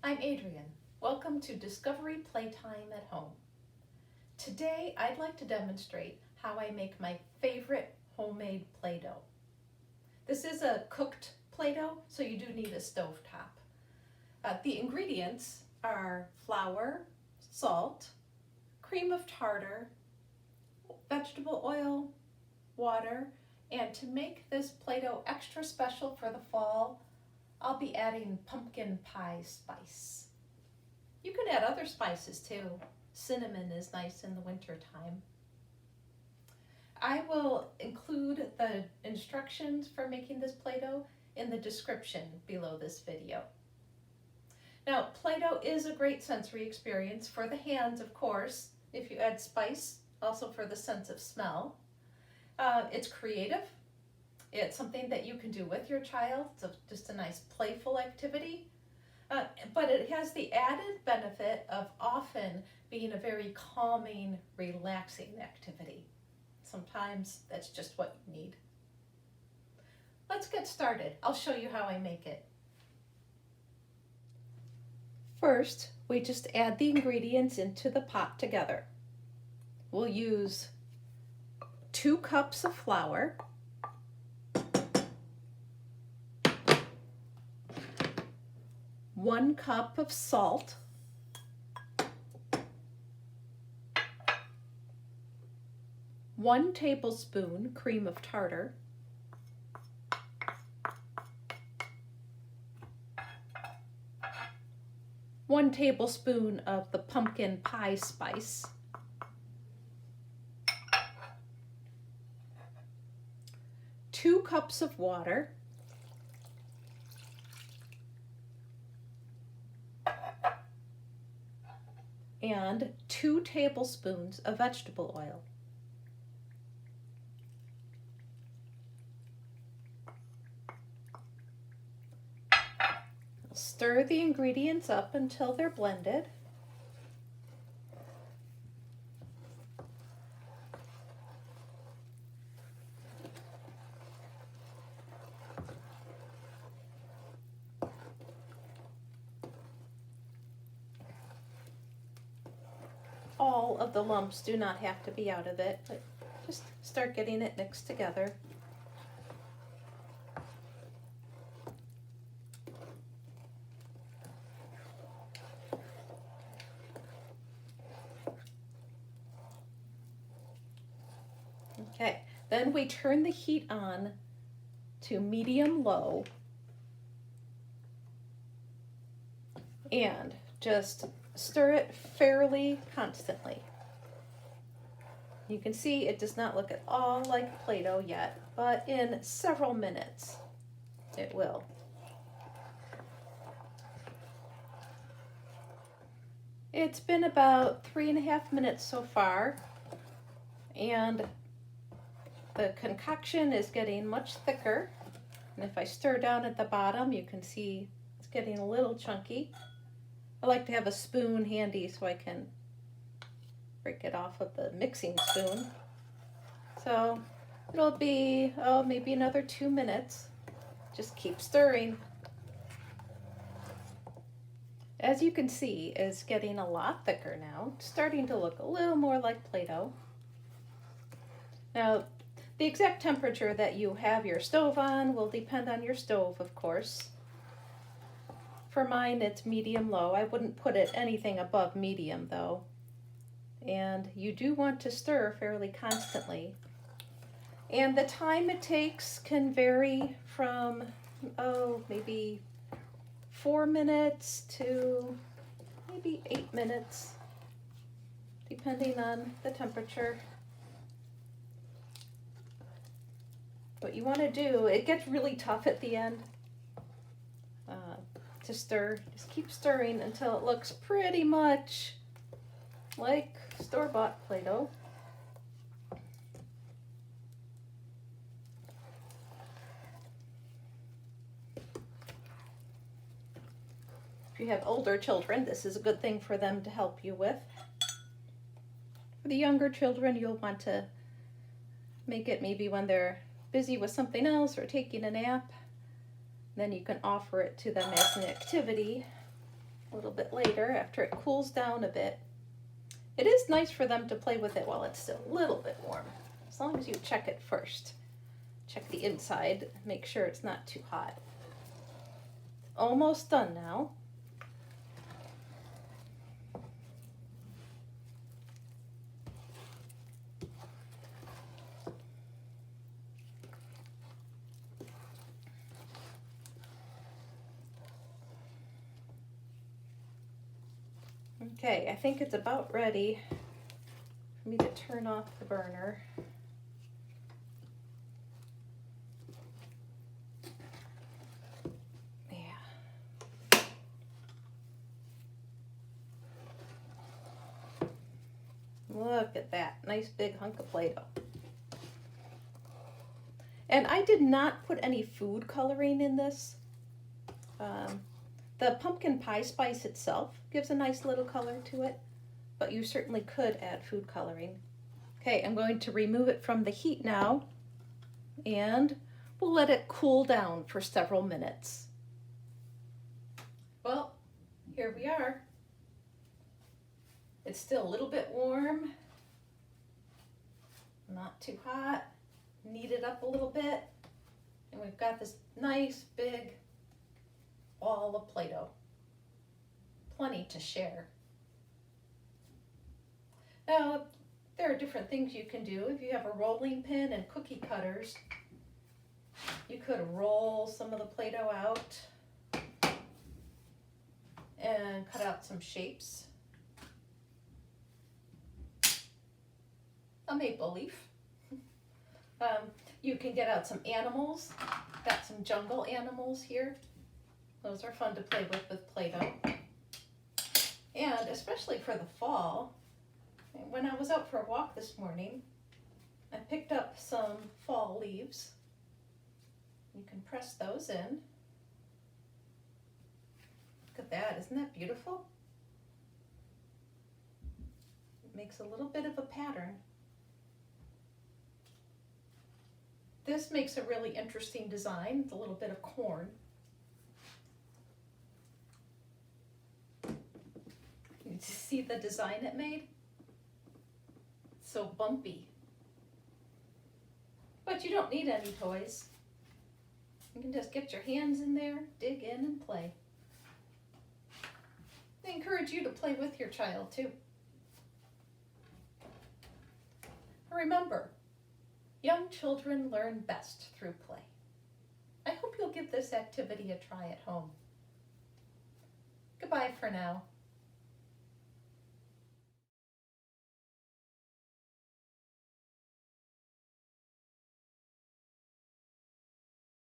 I'm Adrienne. Welcome to Discovery Playtime at Home. Today I'd like to demonstrate how I make my favorite homemade Play-Doh. This is a cooked Play-Doh, so you do need a stovetop. The ingredients are flour, salt, cream of tartar, vegetable oil, water, and to make this Play-Doh extra special for the fall, I'll be adding pumpkin pie spice. You can add other spices too. Cinnamon is nice in the winter time. I will include the instructions for making this Play-Doh in the description below this video. Now, Play-Doh is a great sensory experience for the hands, of course, if you add spice, also for the sense of smell. It's creative. It's something that you can do with your child. It's just a nice playful activity. But it has the added benefit of often being a very calming, relaxing activity. Sometimes that's just what you need. Let's get started. I'll show you how I make it. First, we just add the ingredients into the pot together. We'll use 2 cups of flour, 1 cup of salt, 1 tablespoon cream of tartar, 1 tablespoon of the pumpkin pie spice, 2 cups of water, and 2 tablespoons of vegetable oil. Stir the ingredients up until they're blended. All of the lumps do not have to be out of it, but just start getting it mixed together. Okay, then we turn the heat on to medium-low and just stir it fairly constantly. You can see it does not look at all like Play-Doh yet, but in several minutes it will. It's been about 3.5 minutes so far, and the concoction is getting much thicker. And if I stir down at the bottom, you can see it's getting a little chunky. I like to have a spoon handy so I can break it off of the mixing spoon. So it'll be, maybe another 2 minutes. Just keep stirring. As you can see, it's getting a lot thicker now. It's starting to look a little more like Play-Doh. Now, the exact temperature that you have your stove on will depend on your stove, of course. For mine, it's medium-low. I wouldn't put it anything above medium, though. And you do want to stir fairly constantly. And the time it takes can vary from, maybe 4 minutes to maybe 8 minutes, depending on the temperature. What you want to do, it gets really tough at the end to stir. Just keep stirring until it looks pretty much like store-bought Play-Doh. If you have older children, this is a good thing for them to help you with. For the younger children, you'll want to make it maybe when they're busy with something else or taking a nap. Then you can offer it to them as an activity. a little bit later after it cools down a bit. It is nice for them to play with it while it's still a little bit warm, as long as you check it first. Check the inside, make sure it's not too hot. Almost done now. Okay, I think it's about ready for me to turn off the burner. Yeah. Look at that, nice big hunk of Play-Doh. And I did not put any food coloring in this. The pumpkin pie spice itself gives a nice little color to it, but you certainly could add food coloring. Okay, I'm going to remove it from the heat now, and we'll let it cool down for several minutes. Well, here we are. It's still a little bit warm, not too hot, kneaded up a little bit, and we've got this nice big ball of Play-Doh. Plenty to share. Now, there are different things you can do. If you have a rolling pin and cookie cutters, you could roll some of the Play-Doh out and cut out some shapes. A maple leaf. You can get out some animals. Got some jungle animals here. Those are fun to play with Play-Doh. And especially for the fall, when I was out for a walk this morning, I picked up some fall leaves. You can press those in. Look at that, isn't that beautiful? It makes a little bit of a pattern. This makes a really interesting design. It's a little bit of corn. You see the design it made? It's so bumpy. But you don't need any toys. You can just get your hands in there, dig in, and play. I encourage you to play with your child too. Remember, young children learn best through play. I hope you'll give this activity a try at home. Goodbye for now.